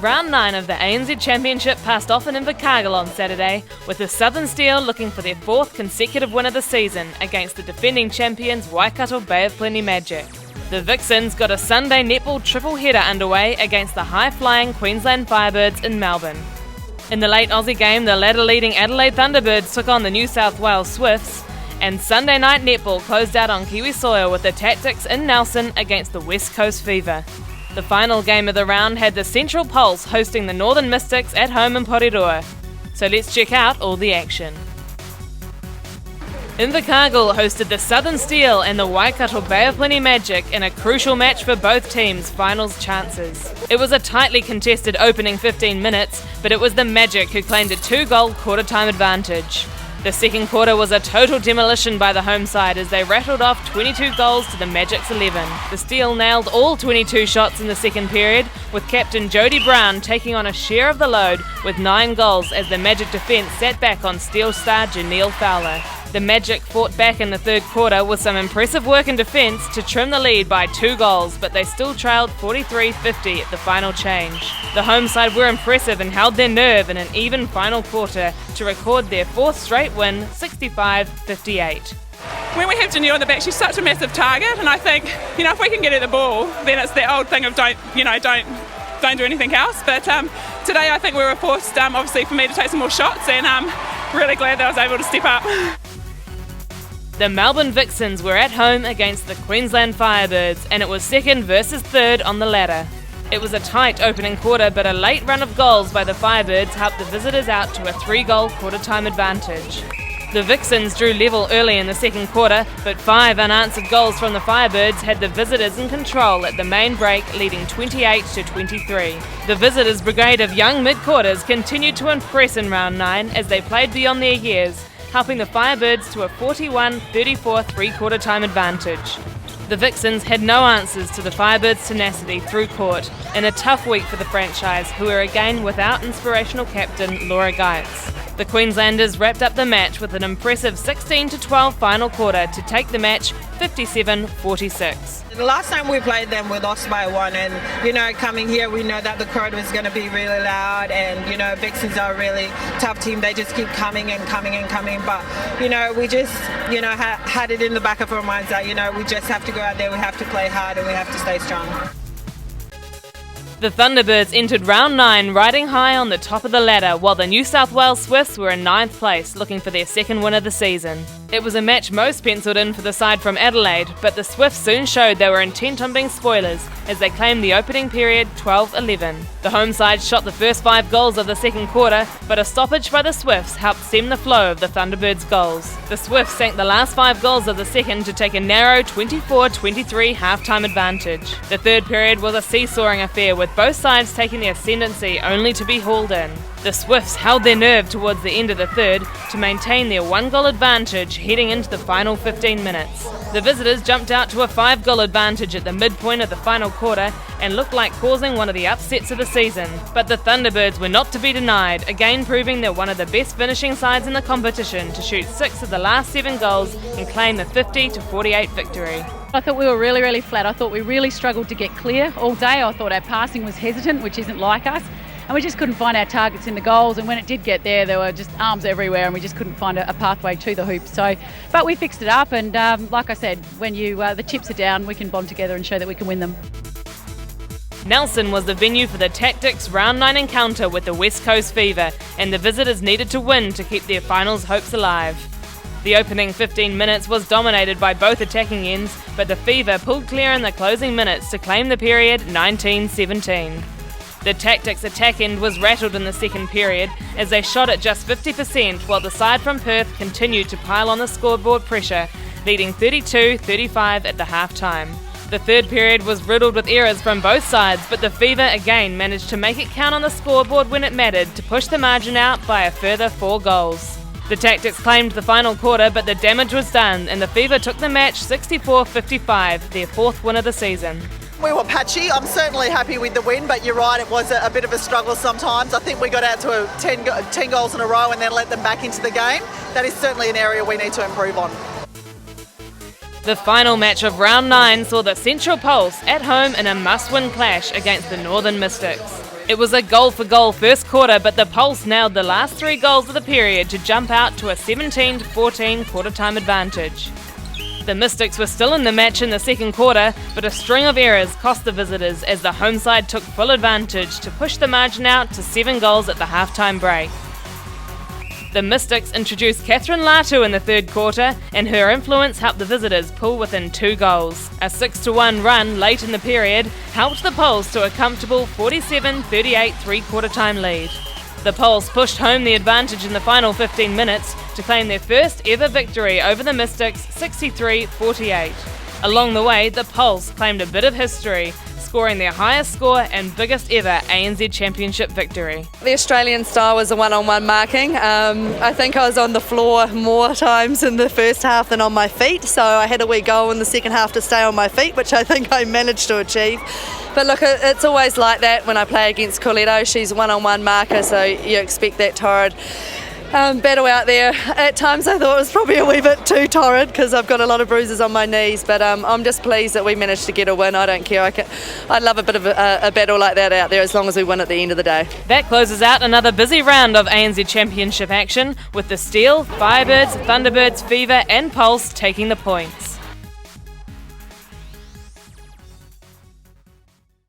Round 9 of the ANZ Championship passed off in Invercargill on Saturday, with the Southern Steel looking for their 4th consecutive win of the season against the defending champions Waikato Bay of Plenty Magic. The Vixens got a Sunday netball triple header underway against the high-flying Queensland Firebirds in Melbourne. In the late Aussie game, the ladder-leading Adelaide Thunderbirds took on the New South Wales Swifts, and Sunday night netball closed out on Kiwi soil with the Tactix in Nelson against the West Coast Fever. The final game of the round had the Central Pulse hosting the Northern Mystics at home in Porirua. So let's check out all the action. Invercargill hosted the Southern Steel and the Waikato Bay of Plenty Magic in a crucial match for both teams' finals chances. It was a tightly contested opening 15 minutes, but it was the Magic who claimed a 2-goal quarter-time advantage. The second quarter was a total demolition by the home side as they rattled off 22 goals to the Magic's 11. The Steel nailed all 22 shots in the second period, with captain Jody Brown taking on a share of the load with 9 goals as the Magic defence sat back on Steel star Janelle Fowler. The Magic fought back in the third quarter with some impressive work in defence to trim the lead by 2 goals, but they still trailed 43-50 at the final change. The home side were impressive and held their nerve in an even final quarter to record their 4th straight win, 65-58. When we have Janelle on the back, she's such a massive target, and I think, if we can get her the ball, then it's that old thing of don't do anything else. But today I think we were forced, obviously, for me to take some more shots, and I'm really glad that I was able to step up. The Melbourne Vixens were at home against the Queensland Firebirds, and it was second versus third on the ladder. It was a tight opening quarter, but a late run of goals by the Firebirds helped the visitors out to a 3-goal quarter-time advantage. The Vixens drew level early in the second quarter, but 5 unanswered goals from the Firebirds had the visitors in control at the main break, leading 28-23. The visitors' brigade of young mid-quarters continued to impress in round 9 as they played beyond their years, helping the Firebirds to a 41-34 three-quarter time advantage. The Vixens had no answers to the Firebirds' tenacity through court in a tough week for the franchise, who were again without inspirational captain Laura Geitz. The Queenslanders wrapped up the match with an impressive 16-12 final quarter to take the match 57-46. The last time we played them, we lost by 1, and coming here, we know that the crowd was going to be really loud, and Vixens are a really tough team. They just keep coming and coming and coming, but we just had it in the back of our minds that we just have to go out there, we have to play hard, and we have to stay strong. The Thunderbirds entered round 9 riding high on the top of the ladder, while the New South Wales Swifts were in 9th place, looking for their 2nd win of the season. It was a match most penciled in for the side from Adelaide, but the Swifts soon showed they were intent on being spoilers as they claimed the opening period 12-11. The home side shot the first 5 goals of the second quarter, but a stoppage by the Swifts helped stem the flow of the Thunderbirds' goals. The Swifts sank the last 5 goals of the second to take a narrow 24-23 half-time advantage. The third period was a seesawing affair, with both sides taking the ascendancy only to be hauled in. The Swifts held their nerve towards the end of the third to maintain their 1-goal advantage heading into the final 15 minutes. The visitors jumped out to a 5-goal advantage at the midpoint of the final quarter and looked like causing one of the upsets of the season. But the Thunderbirds were not to be denied, again proving they're one of the best finishing sides in the competition to shoot 6 of the last 7 goals and claim the 50-48 victory. I thought we were really flat. I thought we really struggled to get clear all day. I thought our passing was hesitant, which isn't like us. And we just couldn't find our targets in the goals, and when it did get there were just arms everywhere and we just couldn't find a pathway to the hoop. But we fixed it up, and like I said, when the chips are down, we can bond together and show that we can win them. Nelson was the venue for the Tactix round 9 encounter with the West Coast Fever, and the visitors needed to win to keep their finals hopes alive. The opening 15 minutes was dominated by both attacking ends, but the Fever pulled clear in the closing minutes to claim the period 19-17. The Tactix attack end was rattled in the second period as they shot at just 50%, while the side from Perth continued to pile on the scoreboard pressure, leading 32-35 at the half-time. The third period was riddled with errors from both sides, but the Fever again managed to make it count on the scoreboard when it mattered to push the margin out by a further 4 goals. The Tactix claimed the final quarter, but the damage was done and the Fever took the match 64-55, their 4th win of the season. We were patchy. I'm certainly happy with the win, but you're right, it was a bit of a struggle sometimes. I think we got out to 10 goals in a row and then let them back into the game. That is certainly an area we need to improve on. The final match of round 9 saw the Central Pulse at home in a must-win clash against the Northern Mystics. It was a goal-for-goal first quarter, but the Pulse nailed the last 3 goals of the period to jump out to a 17-14 quarter-time advantage. The Mystics were still in the match in the second quarter, but a string of errors cost the visitors as the home side took full advantage to push the margin out to 7 goals at the halftime break. The Mystics introduced Catherine Latu in the third quarter, and her influence helped the visitors pull within 2 goals. A 6-1 run late in the period helped the Poles to a comfortable 47-38 three-quarter time lead. The Poles pushed home the advantage in the final 15 minutes to claim their first ever victory over the Mystics 63-48. Along the way, the Poles claimed a bit of history, scoring their highest score and biggest ever ANZ Championship victory. The Australian style was a one-on-one marking. I think I was on the floor more times in the first half than on my feet, so I had a wee goal in the second half to stay on my feet, which I think I managed to achieve. But look, it's always like that when I play against Coletto. She's a one-on-one marker, so you expect that torrid battle out there. At times I thought it was probably a wee bit too torrid because I've got a lot of bruises on my knees, but I'm just pleased that we managed to get a win. I don't care. I'd love a bit of a battle like that out there as long as we win at the end of the day. That closes out another busy round of ANZ Championship action with the Steel, Firebirds, Thunderbirds, Fever and Pulse taking the points.